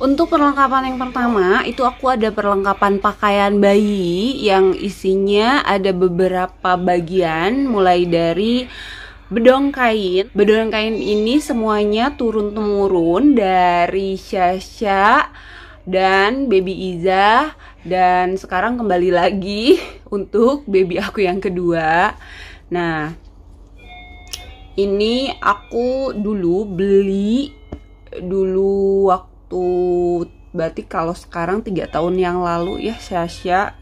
Untuk perlengkapan yang pertama, itu aku ada perlengkapan pakaian bayi yang isinya ada beberapa bagian, mulai dari bedong kain. Bedong kain ini semuanya turun-temurun dari Syasha dan baby Iza, dan sekarang kembali lagi untuk baby aku yang kedua. Nah, ini aku dulu beli waktu berarti kalau sekarang 3 tahun yang lalu ya, Syasha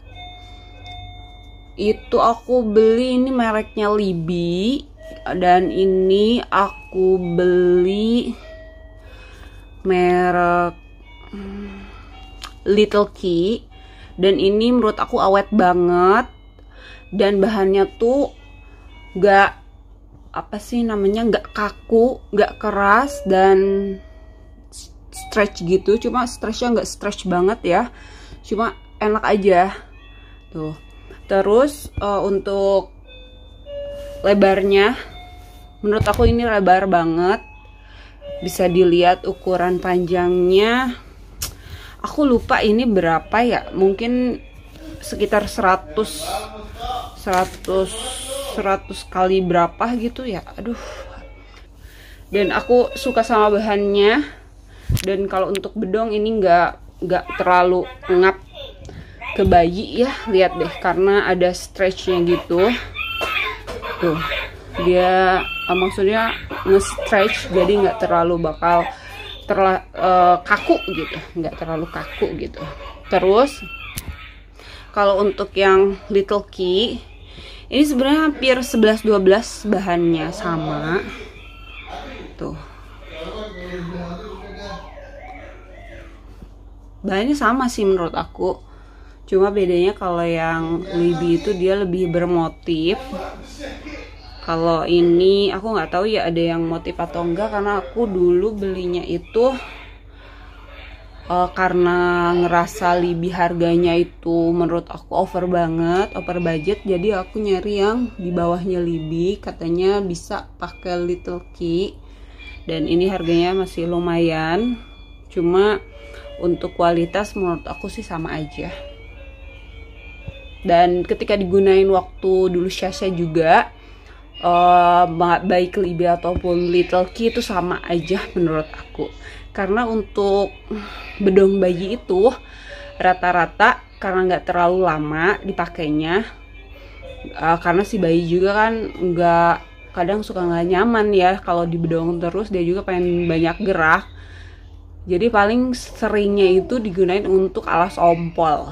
itu aku beli, ini mereknya Libby, dan ini aku beli merek Little Key, dan ini menurut aku awet banget, dan bahannya tuh gak gak kaku, gak keras, dan stretch gitu. Cuma stretchnya nggak stretch banget ya, cuma enak aja tuh. Terus untuk lebarnya, menurut aku ini lebar banget. Bisa dilihat ukuran panjangnya, aku lupa ini berapa ya, mungkin sekitar 100 kali berapa gitu ya, aduh. Dan aku suka sama bahannya. Dan kalau untuk bedong ini nggak terlalu ngap ke bayi ya, lihat deh, karena ada stretchnya gitu tuh. Dia maksudnya nge-stretch, jadi nggak terlalu bakal kaku gitu, nggak terlalu kaku gitu. Terus kalau untuk yang Little Key ini sebenarnya hampir 11-12 bahannya sama tuh. Bahannya sama sih menurut aku, cuma bedanya kalau yang Libby itu dia lebih bermotif. Kalau ini aku nggak tahu ya ada yang motif atau enggak, karena aku dulu belinya itu karena ngerasa Libby harganya itu menurut aku over banget, over budget, jadi aku nyari yang di bawahnya Libby, katanya bisa pakai Little Key, dan ini harganya masih lumayan. Cuma untuk kualitas menurut aku sih sama aja. Dan ketika digunain waktu dulu Syasha juga, baik Libby ataupun Little Key itu sama aja menurut aku. Karena untuk bedong bayi itu rata-rata karena nggak terlalu lama dipakainya, karena si bayi juga kan kadang suka nggak nyaman ya kalau di bedong terus, dia juga pengen banyak gerak. Jadi paling seringnya itu digunain untuk alas ompol.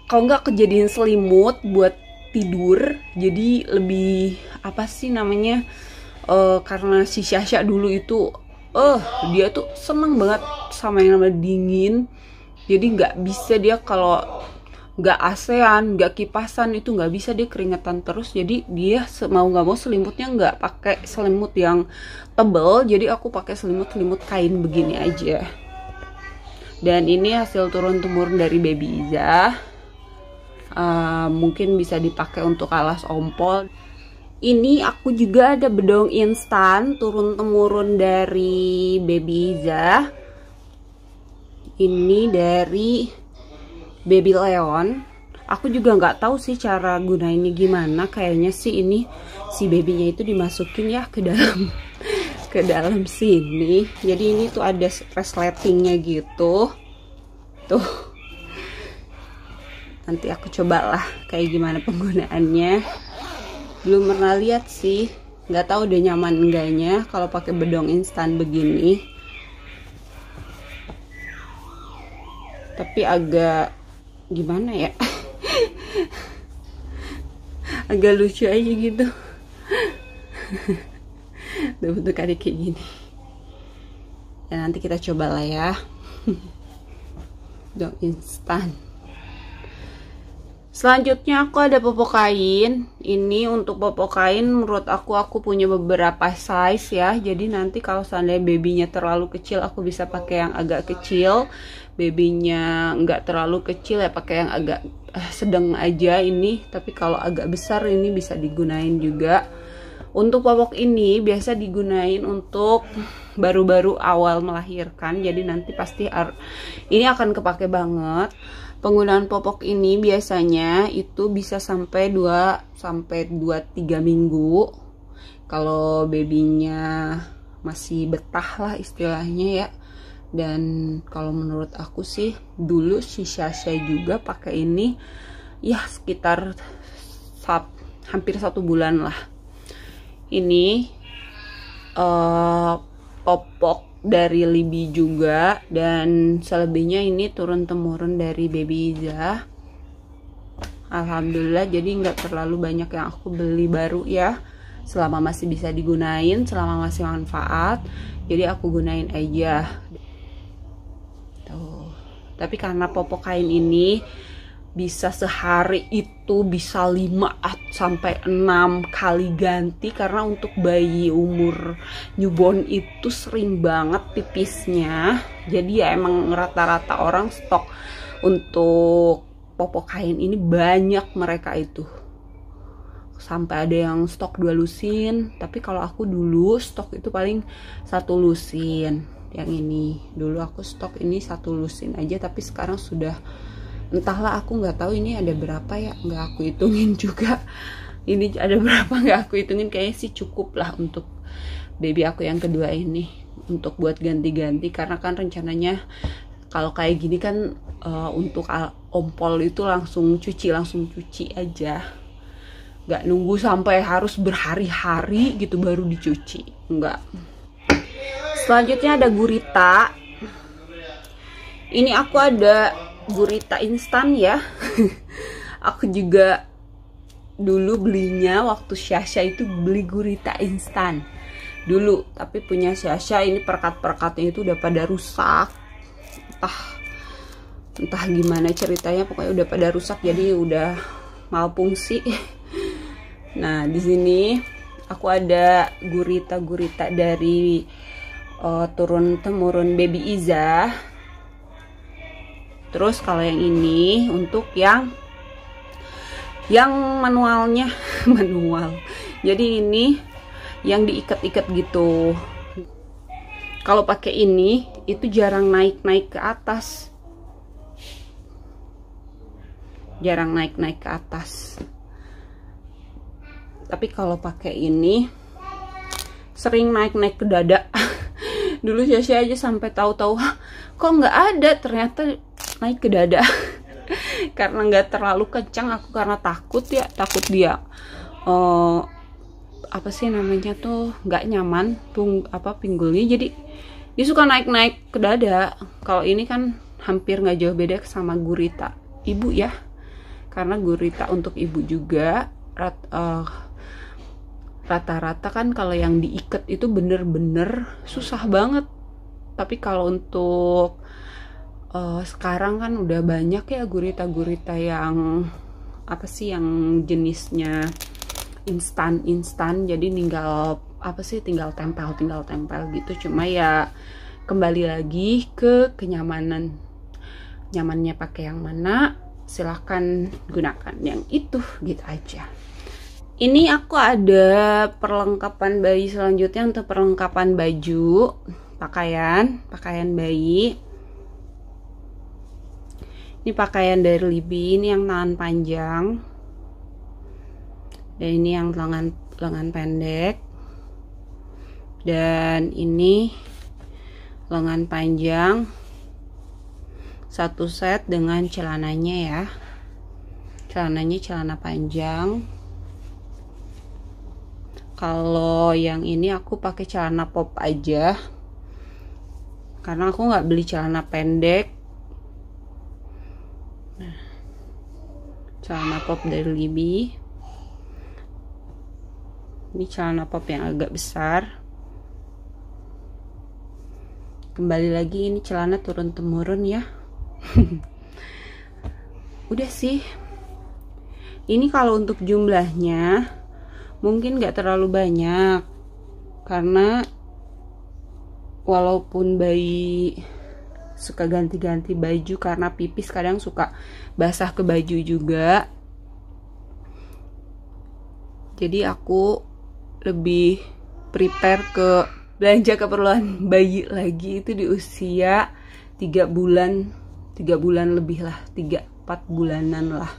Kalau nggak kejadian selimut buat tidur, jadi lebih karena si Syasha dulu itu dia tuh seneng banget sama yang namanya dingin. Jadi nggak bisa dia kalau nggak AC-an, nggak kipasan itu nggak bisa, dia keringetan terus. Jadi dia mau nggak mau selimutnya nggak pakai selimut yang tebel, jadi aku pakai selimut kain begini aja. Dan ini hasil turun-temurun dari baby Iza. Mungkin bisa dipakai untuk alas ompol. Ini aku juga ada bedong instan turun-temurun dari baby Iza. Ini dari Baby Leon. Aku juga nggak tahu sih cara gunainnya gimana. Kayaknya sih ini si babynya itu dimasukin ya ke dalam sini. Jadi ini tuh ada resletingnya gitu tuh. Nanti aku cobalah kayak gimana penggunaannya. Belum pernah lihat sih, nggak tahu udah nyaman enggaknya kalau pakai bedong instan begini. Tapi agak gimana ya, agak lucu aja gitu. Udah bentukannya kayak gini ya, nanti kita coba lah ya. Bedong instan. Selanjutnya aku ada popok kain. Ini untuk popok kain menurut aku punya beberapa size ya. Jadi nanti kalau seandainya babynya terlalu kecil, aku bisa pakai yang agak kecil. Babynya nggak terlalu kecil ya pakai yang agak sedang aja ini. Tapi kalau agak besar ini bisa digunain juga. Untuk popok ini biasa digunain untuk baru-baru awal melahirkan, jadi nanti pasti ini akan kepake banget. Penggunaan popok ini biasanya itu bisa sampai 2-3 minggu kalau babynya masih betah lah istilahnya ya. Dan kalau menurut aku sih dulu si Sasha juga pakai ini ya sekitar hampir 1 bulan lah. Ini popok dari Libby juga, dan selebihnya ini turun-temurun dari Baby Iza. Alhamdulillah, jadi nggak terlalu banyak yang aku beli baru ya, selama masih bisa digunain, selama masih manfaat, jadi aku gunain aja tuh. Tapi karena popok kain ini bisa sehari itu bisa 5-6 kali ganti, karena untuk bayi umur newborn itu sering banget pipisnya. Jadi ya emang rata-rata orang stok untuk popok kain ini banyak, mereka itu sampai ada yang stok 2 lusin. Tapi kalau aku dulu stok itu paling 1 lusin. Yang ini dulu aku stok ini 1 lusin aja, tapi sekarang sudah entahlah, aku nggak tahu ini ada berapa ya, nggak aku hitungin juga. Ini ada berapa nggak aku hitungin, kayaknya sih cukup lah untuk baby aku yang kedua ini, untuk buat ganti-ganti. Karena kan rencananya kalau kayak gini kan untuk ompol itu langsung cuci aja, nggak nunggu sampai harus berhari-hari gitu baru dicuci, nggak. Selanjutnya ada gurita. Ini aku ada gurita instan ya. Aku juga dulu belinya waktu Sasha itu beli gurita instan dulu, tapi punya Sasha ini perkat-perkatnya itu udah pada rusak, entah gimana ceritanya, pokoknya udah pada rusak, jadi udah malfungsi. Nah di sini aku ada gurita dari turun-temurun Baby Iza. Terus kalau yang ini untuk yang manualnya manual. Jadi ini yang diikat-ikat gitu. Kalau pakai ini itu jarang naik ke atas. Jarang naik ke atas. Tapi kalau pakai ini sering naik ke dada. Dulu Sasha aja sampai tahu-tahu kok nggak ada, ternyata naik ke dada. Karena nggak terlalu kencang aku, karena takut dia apa sih namanya tuh nggak nyaman pinggulnya, jadi dia suka naik ke dada. Kalau ini kan hampir nggak jauh beda sama gurita ibu ya, karena gurita untuk ibu juga rata-rata kan kalau yang diikat itu bener-bener susah banget. Tapi kalau untuk sekarang kan udah banyak ya gurita yang apa sih, yang jenisnya instan, jadi tinggal tempel gitu. Cuma ya kembali lagi ke kenyamanan, nyamannya pakai yang mana, silahkan gunakan yang itu, gitu aja. Ini aku ada perlengkapan bayi selanjutnya, untuk perlengkapan baju, pakaian bayi. Ini pakaian dari Libby, ini yang tangan panjang, dan ini yang lengan pendek, dan ini lengan panjang, satu set dengan celananya ya. Celananya celana panjang. Kalau yang ini aku pakai celana pop aja, karena aku nggak beli celana pendek. Nah, celana pop dari Libby. Ini celana pop yang agak besar. Kembali lagi, ini celana turun-temurun ya. Udah sih. Ini kalau untuk jumlahnya mungkin nggak terlalu banyak, karena walaupun bayi suka ganti-ganti baju karena pipis, kadang suka basah ke baju juga. Jadi aku lebih prepare ke belanja keperluan bayi lagi itu di usia 3 bulan lebih lah, 3-4 bulanan lah,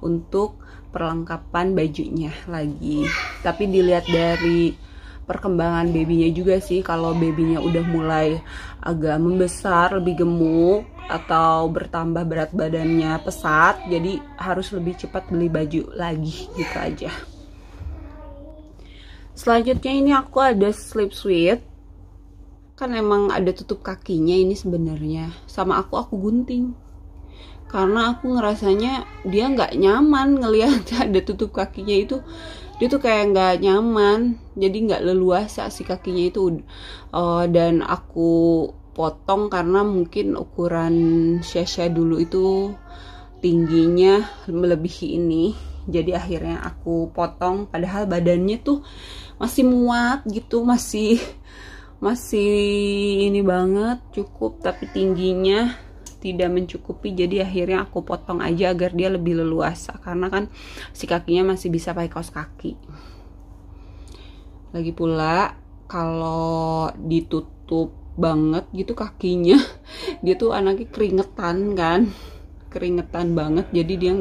untuk perlengkapan bajunya lagi. Tapi dilihat dari perkembangan babynya juga sih, kalau babynya udah mulai agak membesar, lebih gemuk, atau bertambah berat badannya pesat, jadi harus lebih cepat beli baju lagi gitu aja. Selanjutnya ini aku ada sleep suite, kan emang ada tutup kakinya ini sebenarnya, sama aku gunting karena aku ngerasanya dia nggak nyaman ngelihat ada tutup kakinya itu. Dia tuh kayak nggak nyaman, jadi nggak leluasa si kakinya itu. Dan aku potong karena mungkin ukuran Syasha dulu itu tingginya melebihi ini, jadi akhirnya aku potong. Padahal badannya tuh masih muat gitu, masih ini banget, cukup, tapi tingginya tidak mencukupi, jadi akhirnya aku potong aja agar dia lebih leluasa, karena kan si kakinya masih bisa pakai kaos kaki. Lagi pula kalau ditutup banget gitu kakinya, dia tuh anaknya keringetan kan, keringetan banget, jadi dia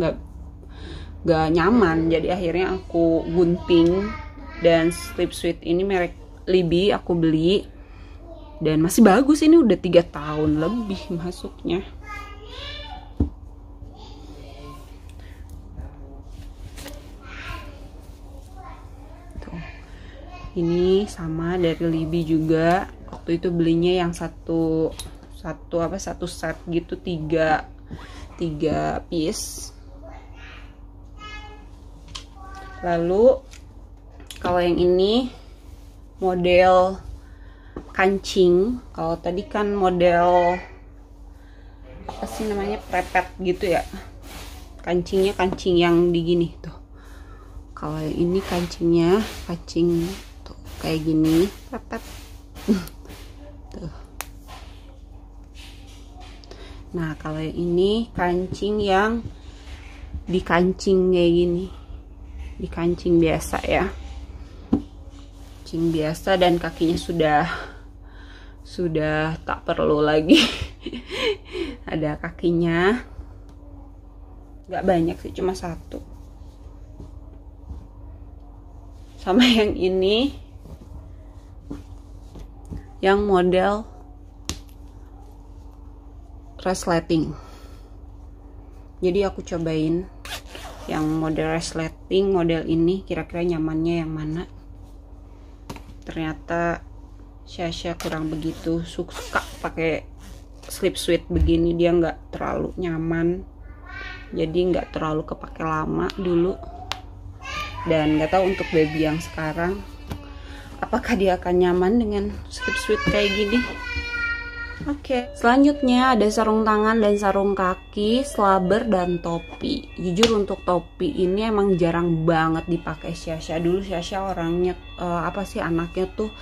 nggak nyaman. Jadi akhirnya aku gunting, dan sleep suite ini merek Libby aku beli, dan masih bagus, ini udah 3 tahun lebih masuknya. Tuh. Ini sama dari Libby juga, waktu itu belinya yang satu set gitu, 3 piece. Lalu kalau yang ini model kancing, kalau tadi kan model apa sih namanya, prepet gitu ya, kancingnya kancing yang digini tuh. Kalau yang ini kancingnya kancing tuh kayak gini, prepet tuh. Nah kalau yang ini kancing yang dikancing kayak gini, dikancing biasa ya, kancing biasa, dan kakinya sudah tak perlu lagi ada kakinya, nggak banyak sih, cuma 1. Sama yang ini yang model resleting, jadi aku cobain yang model resleting, model ini kira-kira nyamannya yang mana. Ternyata Syasha kurang begitu suka pakai sleep suite begini, dia nggak terlalu nyaman, jadi nggak terlalu kepake lama dulu. Dan nggak tahu untuk baby yang sekarang apakah dia akan nyaman dengan sleep suite kayak gini. Oke, selanjutnya ada sarung tangan dan sarung kaki, slubber, dan topi. Jujur untuk topi ini emang jarang banget dipakai Syasha. Dulu Syasha orangnya anaknya tuh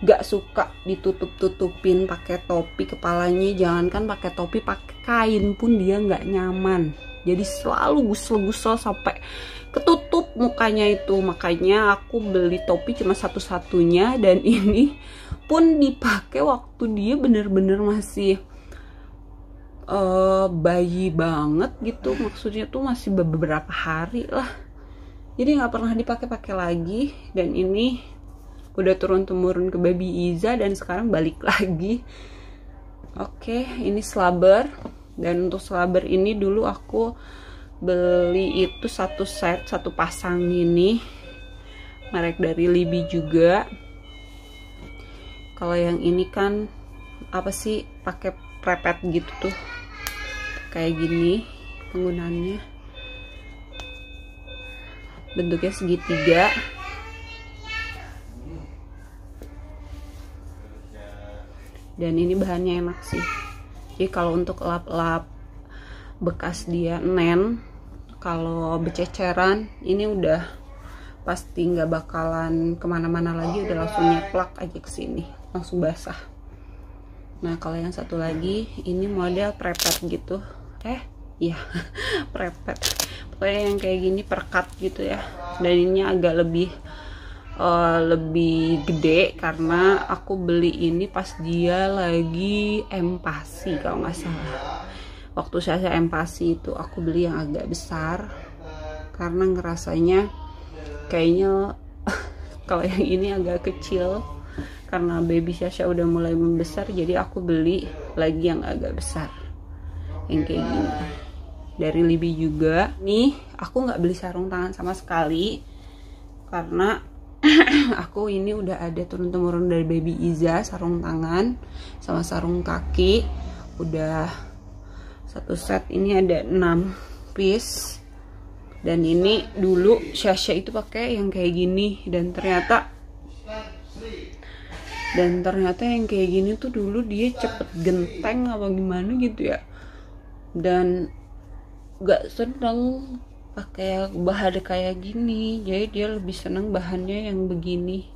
gak suka ditutup-tutupin pakai topi kepalanya. Jangankan pakai topi, pakai kain pun dia nggak nyaman. Jadi selalu gusel-gusel sampai ketutup mukanya itu. Makanya aku beli topi cuma satu-satunya, dan ini pun dipakai waktu dia bener-bener masih bayi banget gitu, maksudnya tuh masih beberapa hari lah, jadi nggak pernah dipakai lagi. Dan ini udah turun-temurun ke baby Iza, dan sekarang balik lagi. Oke, ini slubber, dan untuk slubber ini dulu aku beli itu 1 set, 1 pasang ini, merek dari Libby juga. Kalau yang ini kan apa sih, pakai prepet gitu tuh, kayak gini penggunaannya, bentuknya segitiga. Dan ini bahannya enak sih, jadi kalau untuk lap-lap bekas dia kalau bececeran, ini udah pasti nggak bakalan kemana-mana lagi, udah langsung nyeplak aja ke sini, langsung basah. Nah kalau yang satu lagi ini model prepet gitu, iya prepet, pokoknya yang kayak gini perkat gitu ya, dan ini agak lebih lebih gede karena aku beli ini pas dia lagi empasi kalau nggak salah. Waktu saya empasi itu aku beli yang agak besar karena ngerasanya kayaknya kalau yang ini agak kecil karena baby Sasha udah mulai membesar, jadi aku beli lagi yang agak besar yang kayak gini dari Libby juga. Nih aku nggak beli sarung tangan sama sekali karena aku ini udah ada turun-temurun dari baby Iza, sarung tangan sama sarung kaki udah satu set. Ini ada 6 piece dan ini dulu Sasha itu pakai yang kayak gini dan ternyata yang kayak gini tuh dulu dia cepet genteng apa gimana gitu ya, dan gak seneng pakai bahan kayak gini, jadi dia lebih seneng bahannya yang begini.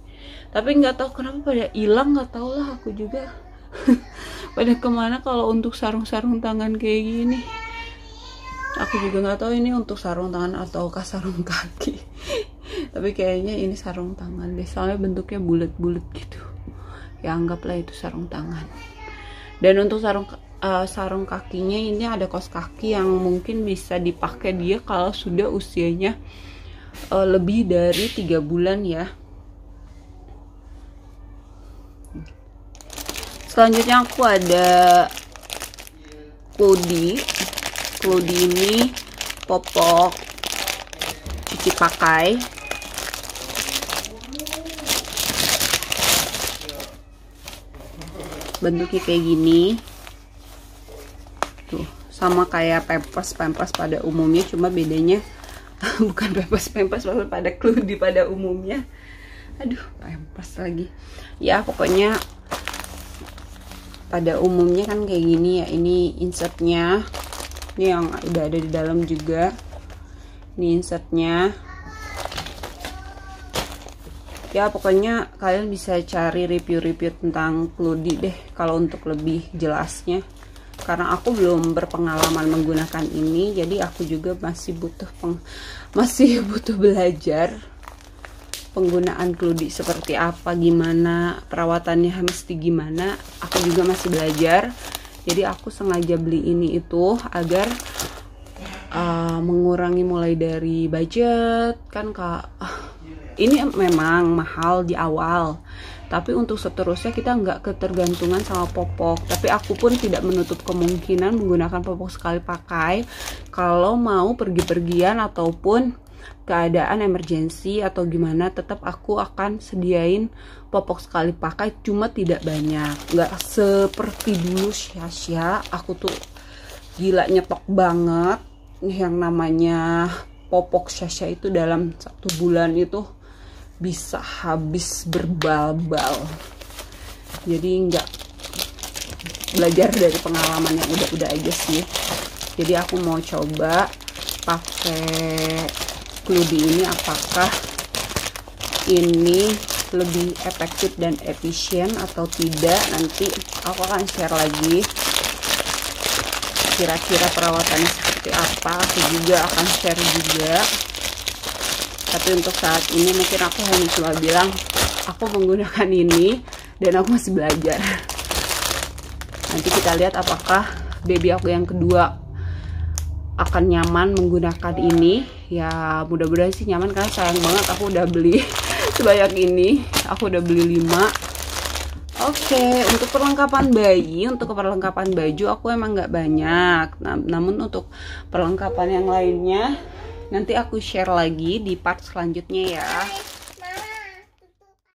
Tapi nggak tahu kenapa pada hilang, nggak tahu lah aku juga pada kemana kalau untuk sarung-sarung tangan kayak gini. Aku juga nggak tahu ini untuk sarung tangan ataukah sarung kaki tapi kayaknya ini sarung tangan deh, soalnya bentuknya bulat-bulat gitu ya, anggaplah itu sarung tangan. Dan untuk sarung kakinya ini ada kaos kaki yang mungkin bisa dipakai dia kalau sudah usianya lebih dari 3 bulan ya. Selanjutnya aku ada Cloudy ini popok cuci pakai. Bentuknya kayak gini tuh, sama kayak pampers pada umumnya, cuma bedanya bukan pampers pada Cloudy pada umumnya. Aduh, pampers lagi ya. Pokoknya pada umumnya kan kayak gini ya. Ini insertnya, ini yang udah ada di dalam juga. Ini insertnya ya. Pokoknya kalian bisa cari review-review tentang Cloudy deh kalau untuk lebih jelasnya, karena aku belum berpengalaman menggunakan ini, jadi aku juga masih butuh belajar penggunaan Cloudy seperti apa, gimana perawatannya mesti gimana. Aku juga masih belajar, jadi aku sengaja beli ini itu agar mengurangi mulai dari budget kan Kak. Ini memang mahal di awal, tapi untuk seterusnya kita nggak ketergantungan sama popok. Tapi aku pun tidak menutup kemungkinan menggunakan popok sekali pakai kalau mau pergi-pergian ataupun keadaan emergensi atau gimana. Tetap aku akan sediain popok sekali pakai, cuma tidak banyak, nggak seperti dulu Sasha. Aku tuh gila nyetok banget yang namanya popok Sasha itu dalam 1 bulan itu bisa habis berbal-bal. Jadi nggak belajar dari pengalaman yang udah aja sih. Jadi aku mau coba pakai Cloudy ini, apakah ini lebih efektif dan efisien atau tidak. Nanti aku akan share lagi kira-kira perawatannya seperti apa. Aku juga akan share juga. Tapi untuk saat ini mungkin aku hanya cuma bilang aku menggunakan ini dan aku masih belajar. Nanti kita lihat apakah baby aku yang kedua akan nyaman menggunakan ini. Ya mudah-mudahan sih nyaman, karena sayang banget aku udah beli sebanyak ini. Aku udah beli 5. Oke, untuk perlengkapan bayi, untuk perlengkapan baju aku emang nggak banyak. Namun untuk perlengkapan yang lainnya nanti aku share lagi di part selanjutnya ya.